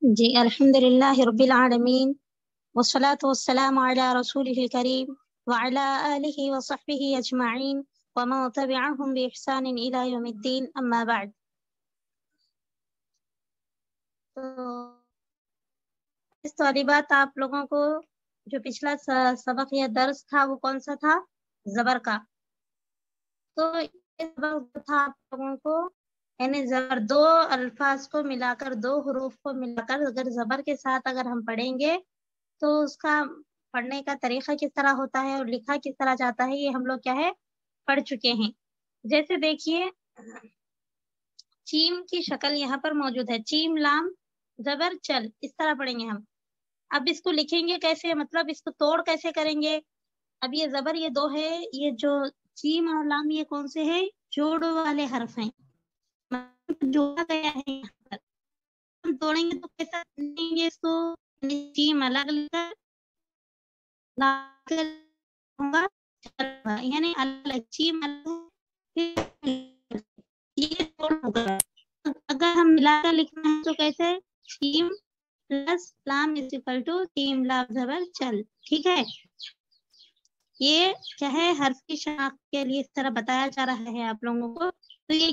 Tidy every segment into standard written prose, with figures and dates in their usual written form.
جی الحمدللہ رب العالمین والصلاة والسلام علی رسولہ الکریم وعلی آلہ وصحبہ اجمعین ومن تبعهم بإحسان إلى یوم الدین اما بعد. تو اس طالبات آپ لوگوں کو جو پچھلا سبق یا درس تھا وہ کون سا تھا؟ زبر کا. تو یہ سبق تھا آپ لوگوں کو یعنی زبر دو الفاظ کو ملا کر دو حروف کو ملا کر اگر زبر کے ساتھ اگر ہم پڑھیں گے تو اس کا پڑھنے کا طریقہ کس طرح ہوتا ہے اور لکھا کس طرح جاتا ہے یہ ہم لوگ کیا ہے پڑھ چکے ہیں. جیسے دیکھیے چیم کی شکل یہاں پر موجود ہے، چیم لام زبر چل، اس طرح پڑھیں گے ہم. اب اس کو لکھیں گے کیسے، مطلب اس کو توڑ کیسے کریں گے. اب یہ زبر یہ دو ہے، یہ جو چیم اور لام یہ کون سے ہیں؟ جوڑ والے حرف ہیں، جوڑا گیا ہے یہاں پر. ہم توڑیں گے تو کیسا لیں گے اس کو؟ چیم الگ ہوگا یعنی الگ چیم الگ یہ توڑ ہوگا. اگر ہم ملا کر لکھنا ہے تو کیسے؟ چیم پلس لام از اکول ٹو چیم لام زبر چل. ٹھیک ہے، یہ کیا ہے حرف کی شناخت کے لیے اس طرح بتایا جا رہا ہے آپ لوگوں کو. تو یہ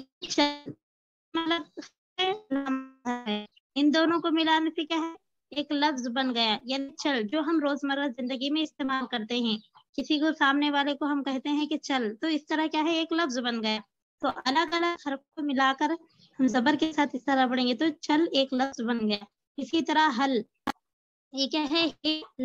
ان دونوں کو ملانے سے کیا ہے ایک لفظ بن گیا، یعنی چل جو ہم روزمرہ زندگی میں استعمال کرتے ہیں. کسی کو سامنے والے کو ہم کہتے ہیں کہ چل، تو اس طرح کیا ہے ایک لفظ بن گیا. تو الگ الگ حرف کو ملا کر ہم زبر کے ساتھ اس طرح پڑھیں گے تو چل ایک لفظ بن گیا. اسی طرح حل، یہ کیا ہے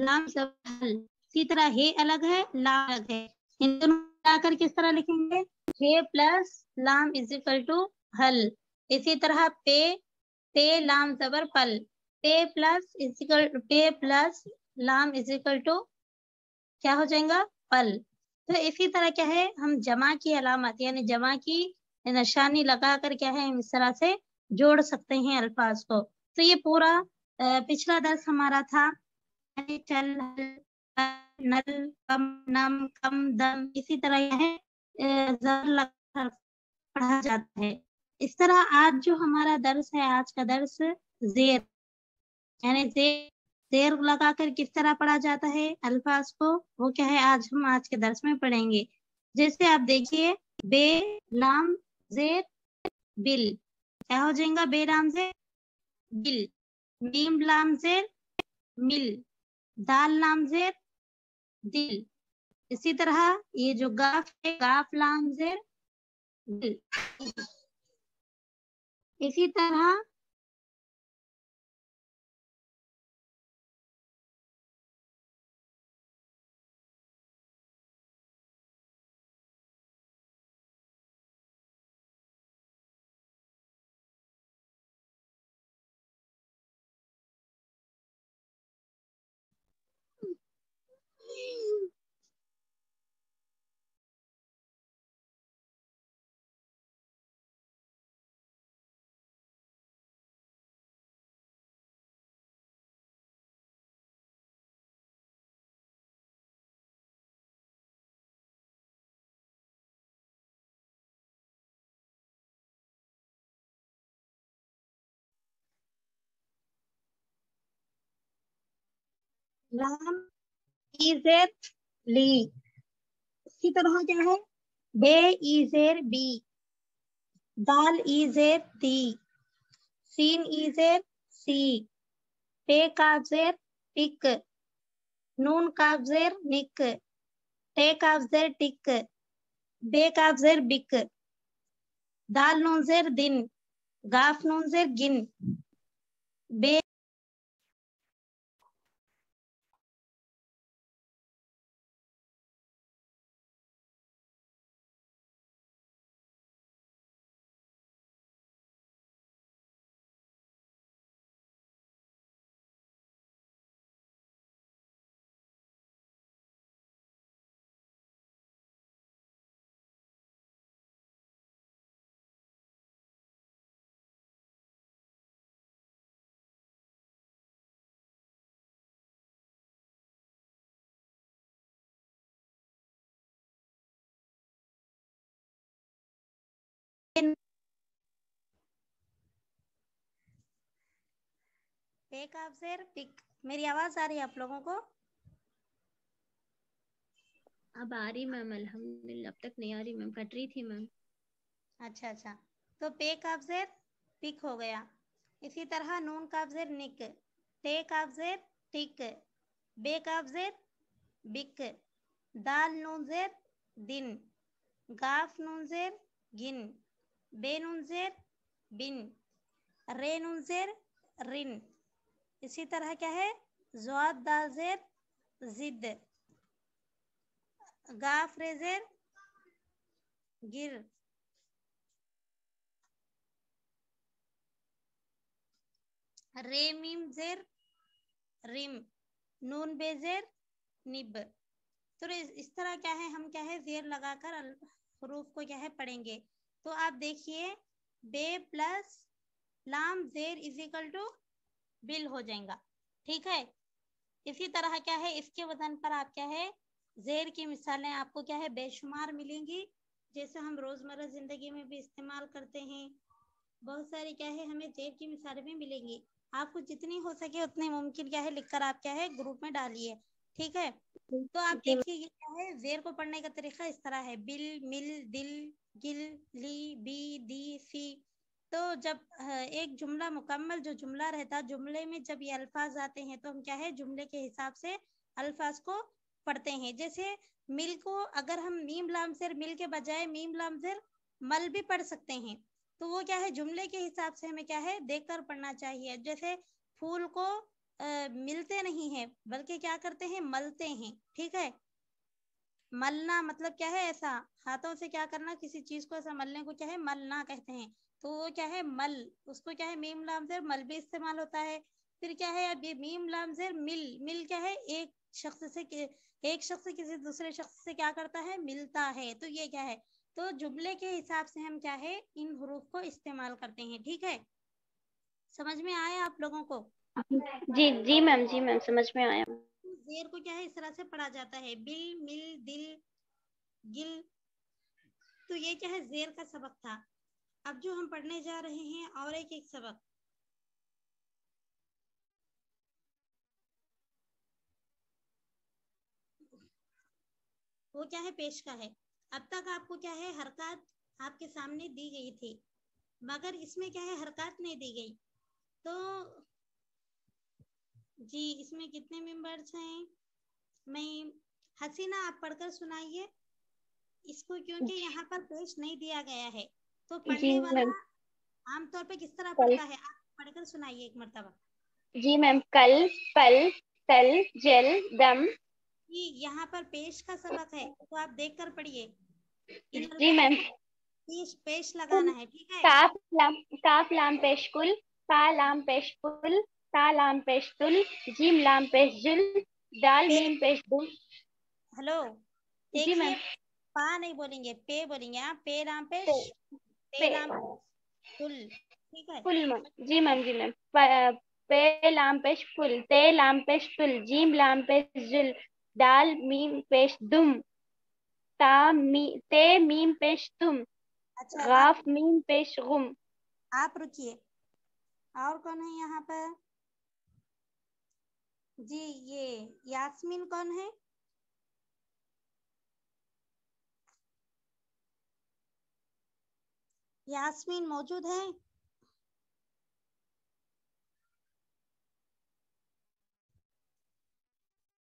لام زبر حل. اسی طرح ہے الگ ہے لام الگ ہے، ان دونوں ملا کر کس طرح لکھیں گے؟ ہے پلس لام از اکول ٹو حل. اسی طرح پے لام زبر پل، پے پلس لام از اکول ٹو کیا ہو جائے گا؟ پل. تو اسی طرح کیا ہے ہم جمع کی علامت یعنی جمع کی نشانی لگا کر کیا ہے ہم اس طرح سے جوڑ سکتے ہیں الفاظ کو. تو یہ پورا پچھلا درس ہمارا تھا چل نل کم نم کم دم، اسی طرح یہ ہے پڑھا جاتا ہے. اس طرح آج جو ہمارا درس ہے، آج کا درس زیر یعنی زیر لگا کر کس طرح پڑھا جاتا ہے الفاظ کو، وہ کیا ہے آج ہم آج کے درس میں پڑھیں گے. جیسے آپ دیکھیے بے لام زیر بل، کیا ہو جائے گا؟ بے لام زیر بل. میم لام زیر مل، دال لام زیر دل. اسی طرح یہ جو گاف ہے گاف لام زیر دل. اسی طرح لام ای زیر لی. اسی طرح کیا ہے بے ای زیر بی، دال ای زیر دی، سین ای زیر سی، پے کاف زیر پک، نون کاف زیر نک، ٹے کاف زیر ٹک، بے کاف زیر بک، دال نون زیر دن، گاف نون زیر گن، بے पे काफ जेर पिक। मेरी आवाज आ रही है आप लोगों को? अब आ रही मैम, अल्हम्दुलिल्लाह। अब तक नहीं आ रही मैम, कट रही थी मैम। अच्छा अच्छा, तो पे काफ जेर पिक हो गया। इसी तरह नून काफ जेर निक, टे काफ जेर टिक, बे काफ जेर बिक, दाल नून जेर दिन, गाफ नून जेर गिन, बे नून जेर बिन, रे नून जेर रिन। इसी तरह क्या है, ज़ाद दाल जेर जिद, गाफ रे जेर गिर, रे मीम जेर रिम, नून बेजेर निब। तो इस तरह क्या है, हम क्या है जेर लगाकर हरूफ को क्या है पढ़ेंगे। तो आप देखिए, बे प्लस लाम जेर इज इक्वल टू बिल हो जाएगा, ठीक है। इसी तरह क्या है, इसके वजन पर आप क्या है जेर की मिसालें आपको क्या है बेशुमार मिलेंगी, जैसे हम रोजमर्रा जिंदगी में भी इस्तेमाल करते हैं। बहुत सारी क्या है हमें जेर की मिसालें भी मिलेंगी। आपको जितनी हो सके उतनी मुमकिन क्या है लिखकर आप क्या है ग्रुप में डालिए, ठीक है। तो आप देखिए ये क्या है, जेर को पढ़ने का तरीका इस तरह है, बिल मिल दिल गिल ली बी दी सी। तो जब एक जुमला मुकम्मल जो जुमला रहता, जुमले में जब ये अल्फाज आते हैं तो हम क्या है जुमले के हिसाब से अल्फाज को पढ़ते हैं। जैसे मिल को अगर हम मीम लाम जेर मिल के बजाय मीम लाम जेर मल भी पढ़ सकते हैं, तो वो क्या है जुमले के हिसाब से हमें क्या है देखकर पढ़ना चाहिए। जैसे फूल को मिलते नहीं है बल्कि क्या करते हैं मलते हैं, ठीक है। मलना मतलब क्या है, ऐसा हाथों से क्या करना, किसी चीज को ऐसा मलने को क्या है मलना कहते हैं। तो वो क्या है मल, उसको क्या है मीम लाम जेर मल भी इस्तेमाल होता है। फिर क्या है, अब ये मीम लाम जेर मिल, मिल क्या है एक शख्स से किसी दूसरे शख्स से क्या करता है मिलता है, तो ये क्या है। तो जुमले के हिसाब से हम क्या है इन हुरूफ को इस्तेमाल करते हैं, ठीक है। समझ में आया आप लोगों को? जी जी मैम, जी मैम, समझ में आया। जेर को क्या है इस तरह से पढ़ा जाता है, बिल मिल दिल गिल। तो ये क्या है जेर का सबक था। अब जो हम पढ़ने जा रहे हैं और एक सबक, वो क्या है पेश का है। अब तक आपको क्या है हरकत आपके सामने दी गई थी, मगर इसमें क्या है हरकत नहीं दी गई। तो जी इसमें कितने मेंबर्स हैं? मैं हसीना आप पढ़कर सुनाइए इसको, क्योंकि यहाँ पर पेश नहीं दिया गया है। तो जी पढ़ने वाला मैम, आमतौर पे किस तरह कल। पढ़ता है, आप पढ़कर सुनाइए एक मर्तबा। जी मैम, कल पल तल जल दम। जी यहाँ पर पेश का सबक है, तो आप देख कर पढ़िए। इन जी अल्फाज मैम, में पेश लगाना है, ठीक है। काफ लाम पेश कुल, का लाम पेश कुल, ता लाम पेश तुल, जीम लाम पेश जुल, दाल पे, मीम पेश दुल। हेलो जी देखिए, मैम। पा नहीं बोलेंगे पे बोलेंगे, आप पे लाम पेश, पे पे पे लाम तुल, ठीक है। फुल मैम। जी मैम, जी मैम। पे लाम पेश फुल, ते लाम पेश तुल, जीम लाम पेश जुल, दाल मीम पेश दुम, ते मीम पेश तुम, अच्छा गाफ मीम पेश गुम। आप रुकिए, और कौन है यहाँ पर? जी ये यास्मीन कौन है? यास्मीन मौजूद है?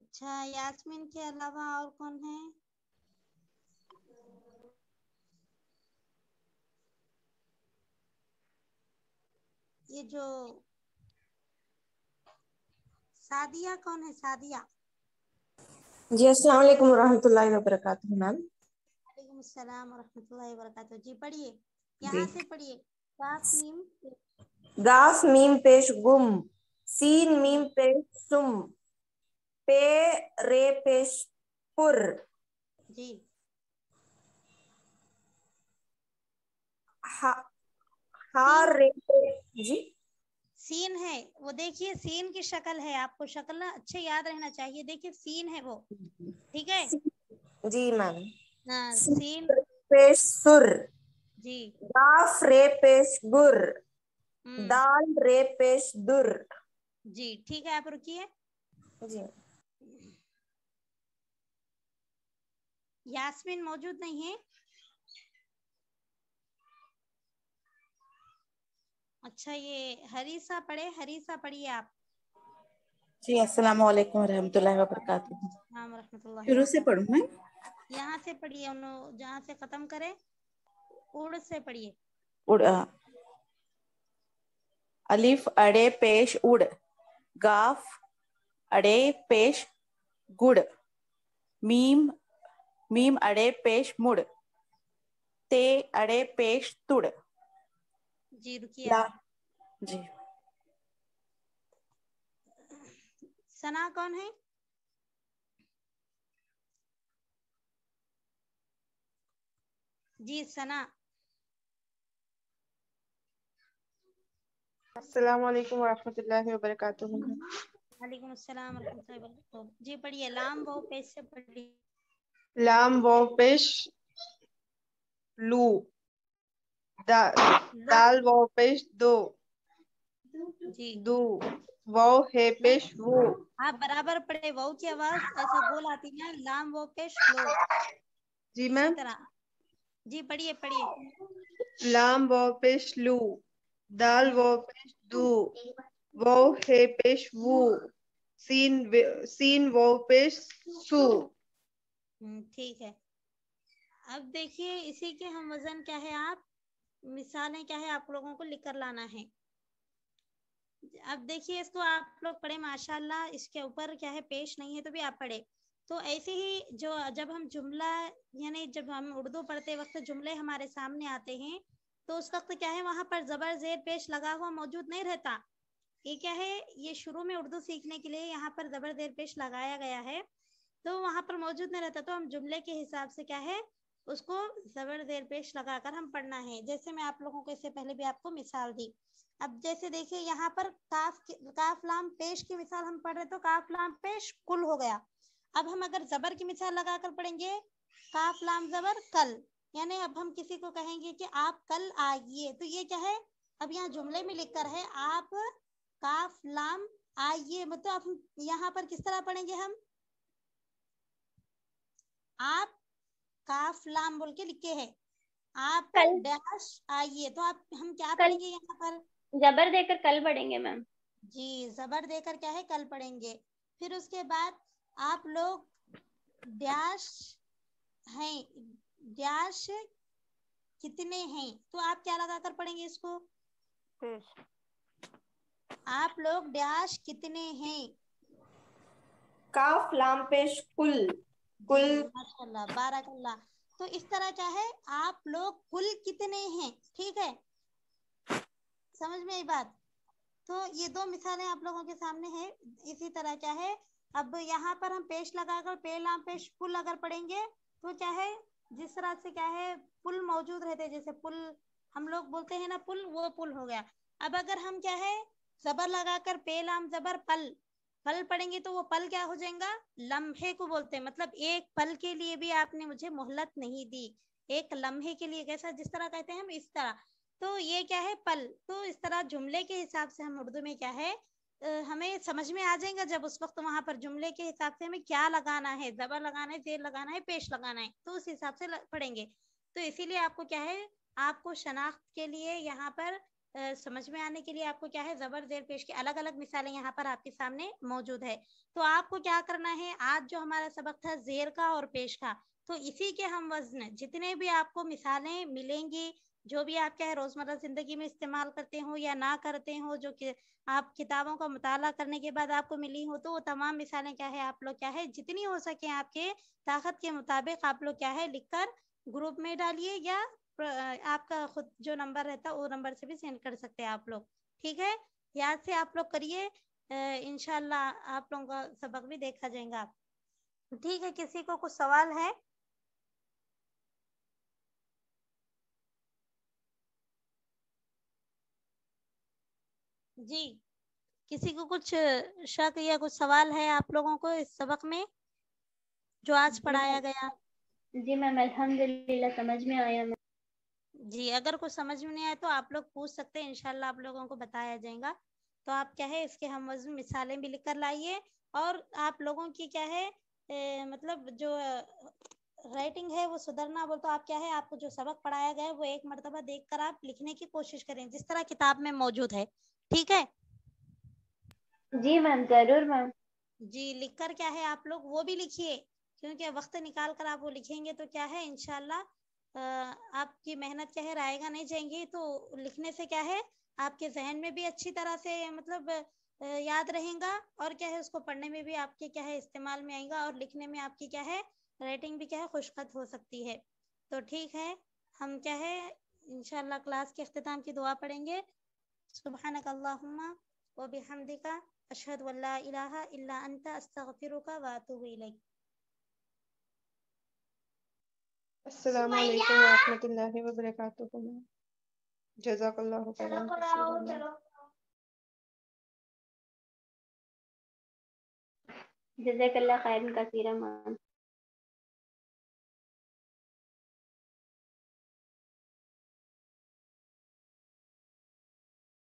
अच्छा यास्मीन के अलावा और कौन है? ये जो सादिया कौन है, सादिया? जी अस्सलाम वालेकुम रहमतुल्लाहि व बरकातुहू मैम। वालेकुम अस्सलाम रहमतुल्लाहि व बरकातुहू। जी पढ़िए, जी यहाँ से पढ़िए। काफ मीम गाफ मीम पेश गुम, सीन मीम पेश सुम, पे रे पेश पुर, जी हा सीन, हार रे पेश जी सीन है वो, देखिए सीन की शक्ल है, आपको शक्ल ना अच्छे याद रहना चाहिए। देखिए सीन है वो, ठीक है। जी मैम। हाँ सीन सीन, रे पेश सुर, जी गाफ रे पेश गुर, हम्म दाल रे पेश दुर, जी ठीक है, आप रुकिए। जी यास्मीन मौजूद नहीं है। अच्छा, ये हरीसा पढ़े, हरीसा पढ़िए आप। जी अस्सलाम वालेकुम रहमतुल्लाहि व बरकातुहू। नाम रहमतुल्लाह। शुरू से पढ़ूं मैं? यहाँ से पढ़िए, उन्होंने जहाँ से खत्म करे उड़ से पढ़िए। उड़, अलिफ अड़े पेश उड़, गाफ अड़े पेश गुड़, मीम मीम अड़े पेश मुड़, ते अड़े पेश तुड़। जी रुकिए ला आप। जी सना कौन है? जी सना। अस्सलाम वालेकुम वरहमतुल्लाहि वबरकातुहू। वालेकुम अस्सलाम रहमतुल्लाहि व बरकातहू। जी पढ़िए, लाम वाव पेश से पढ़िए। लाम वाव पेश लू, दाल वाव पेश दो, जी दू, वाव है पेश वो। आप बराबर पढ़े, वाव की आवाज ऐसा गोल आती है, लाम वाव पेश लो। जी इसी मैम। तरह जी पढ़िए पढ़िए। लाम वाव पेश लू, दाल वाव पेश दू, वाव है पेश वो, सीन वाव पेश सू। ठीक है। अब देखिए इसी के हम वजन क्या है, आप मिसालें क्या है आप लोगों को लिख कर लाना है। अब देखिए इसको आप लोग पढ़े माशाल्लाह, इसके ऊपर क्या है पेश नहीं है तो भी आप पढ़े। तो ऐसे ही जो जब हम जुमला यानी जब हम उर्दू पढ़ते वक्त जुमले हमारे सामने आते हैं तो उस वक्त क्या है वहां पर जबर जेर पेश लगा हुआ मौजूद नहीं रहता। ये क्या है, ये शुरू में उर्दू सीखने के लिए यहाँ पर जबर जेर पेश लगाया गया है, तो वहां पर मौजूद नहीं रहता। तो हम जुमले के हिसाब से क्या है उसको जबर जेर पेश लगाकर हम पढ़ना है। जैसे मैं आप लोगों को इससे पहले भी आपको मिसाल दी। अब जैसे देखिए यहाँ पर काफ लाम पेश की मिसाल हम पढ़ रहे तो काफ लाम पेश कुल हो गया। अब हम अगर जबर की मिसाल लगाकर पढ़ेंगे काफ लाम जबर कल, यानी अब हम किसी को कहेंगे कि आप कल आइए, तो ये क्या है अब यहाँ जुमले में लिखकर है आप काफ लाम आइए, मतलब अब यहाँ पर किस तरह पढ़ेंगे हम, आप काफ लाम बोल के लिखे है आप कल डैश आइए, तो आप हम क्या कल पढ़ेंगे यहाँ पर, जबर देकर कल पढ़ेंगे मैम। जी जबर देकर क्या है कल पढ़ेंगे। फिर उसके बाद आप लोग डैश हैं, डैश कितने हैं, तो आप क्या लगाकर पढ़ेंगे इसको, आप लोग डैश कितने हैं। काफ लाम पेश कुल, कुल। जी माशाल्लाह बारकल्लाह। तो इस तरह क्या है आप लोग कुल कितने हैं, ठीक है, समझ में आई बात। तो ये दो मिसालें आप लोगों के सामने है। इसी तरह क्या है अब यहाँ पर हम पेश लगाकर पे लाम पेश पुल अगर पढ़ेंगे तो क्या है जिस तरह से क्या है पुल मौजूद रहते, जैसे पुल हम लोग बोलते हैं ना पुल, वो पुल हो गया। अब अगर हम क्या है जबर लगाकर पे लाम जबर पल पल पढ़ेंगे तो वो पल क्या हो जाएगा, लम्हे को बोलते हैं, मतलब एक पल के लिए भी आपने मुझे मोहलत नहीं दी, एक लम्हे के लिए, कैसा जिस तरह कहते हैं हम इस तरह, तो ये क्या है पल। तो इस तरह जुमले के हिसाब से हम उर्दू में क्या है हमें समझ में आ जाएगा जब उस वक्त वहां पर जुमले के हिसाब से हमें क्या लगाना है, जबर लगाना है, जेर लगाना है, पेश लगाना है, तो उस हिसाब से पढ़ेंगे। तो इसीलिए आपको क्या है आपको शनाख्त के लिए यहाँ पर समझ में आने के लिए आपको क्या है जबर जेर पेश की अलग अलग मिसालें यहाँ पर आपके सामने मौजूद है। तो आपको क्या करना है, आज जो हमारा सबक था जेर का और पेश का, तो इसी के हम वजन जितने भी आपको मिसालें मिलेंगी जो भी आप क्या है रोजमर्रा जिंदगी में इस्तेमाल करते हो या ना करते हो, जो कि आप किताबों का मुताला करने के बाद आपको मिली हो, तो वो तमाम मिसालें क्या है आप लोग क्या है जितनी हो सके आपके ताकत के मुताबिक आप लोग क्या है लिखकर ग्रुप में डालिए, या आपका खुद जो नंबर रहता है वो नंबर से भी सेंड कर सकते हैं आप लोग, ठीक है। याद से आप लोग करिए, इंशाल्लाह आप लोगों का सबक भी देखा जाएगा। ठीक है, किसी को कुछ सवाल है? जी किसी को कुछ शक या कुछ सवाल है आप लोगों को इस सबक में जो आज पढ़ाया गया? जी मैम अल्हम्दुलिल्लाह समझ में आया मैम। जी अगर कुछ समझ में नहीं आया तो आप लोग पूछ सकते हैं, इंशाल्लाह आप लोगों को बताया जाएगा। تو آپ کیا ہے اس کے ہم وزن مثالیں بھی لکھ کر لائیے، اور آپ لوگوں کی کیا ہے مطلب جو رائٹنگ ہے وہ سدھرنا بول تو آپ کیا ہے آپ کو جو سبق پڑھایا گیا ہے وہ ایک مرتبہ دیکھ کر آپ لکھنے کی کوشش کریں جس طرح کتاب میں موجود ہے، ٹھیک ہے؟ جی میم، ضرور میم. جی لکھ کر کیا ہے آپ لوگ وہ بھی لکھیے، کیونکہ وقت نکال کر آپ وہ لکھیں گے تو کیا ہے انشاءاللہ آپ کی محنت کیا ہے رائے گا نہیں جائیں گی، تو لکھنے سے کیا ہے آپ کے ذہن میں بھی اچھی طرح سے مطلب یاد رہیں گا، اور کیا ہے اس کو پڑھنے میں بھی آپ کے کیا ہے استعمال میں آئے گا، اور لکھنے میں آپ کی کیا ہے رائٹنگ بھی کیا ہے خوش خط ہو سکتی ہے. تو ٹھیک ہے، ہم کیا ہے انشاءاللہ کلاس کے اختتام کی دعا پڑھیں گے. سبحانک اللہم و بحمدک اشہد ان لا الہ الا انت استغفرک و اتوب الیک. السلام علیکم ورحمۃ اللہ وبرکاتہ. جزاک اللہ خیرا. جزاک اللہ خیرا کثیرا میم.